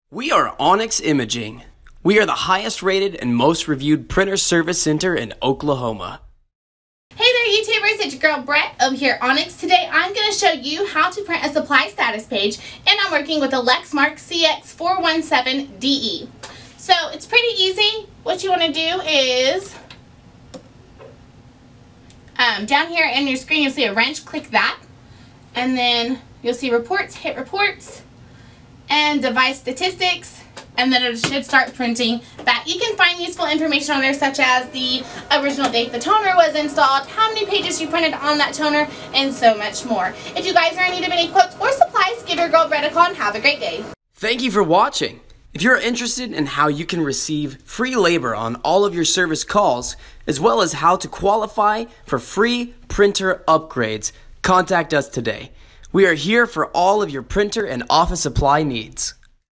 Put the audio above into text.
We are Onyx Imaging. We are the highest rated and most reviewed printer service center in Oklahoma. Hey there YouTubers, it's your girl Brett over here at Onyx. Today I'm going to show you how to print a supply status page, and I'm working with a Lexmark CX417de. So it's pretty easy. What you want to do is, down here in your screen you'll see a wrench, click that, and then you'll see reports, hit reports, and device statistics, and then it should start printing that. You can find useful information on there, such as the original date the toner was installed, how many pages you printed on that toner, and so much more. If you guys are in need of any quotes or supplies, give your girl Brett a call and have a great day. Thank you for watching. If you're interested in how you can receive free labor on all of your service calls, as well as how to qualify for free printer upgrades, contact us today. We are here for all of your printer and office supply needs.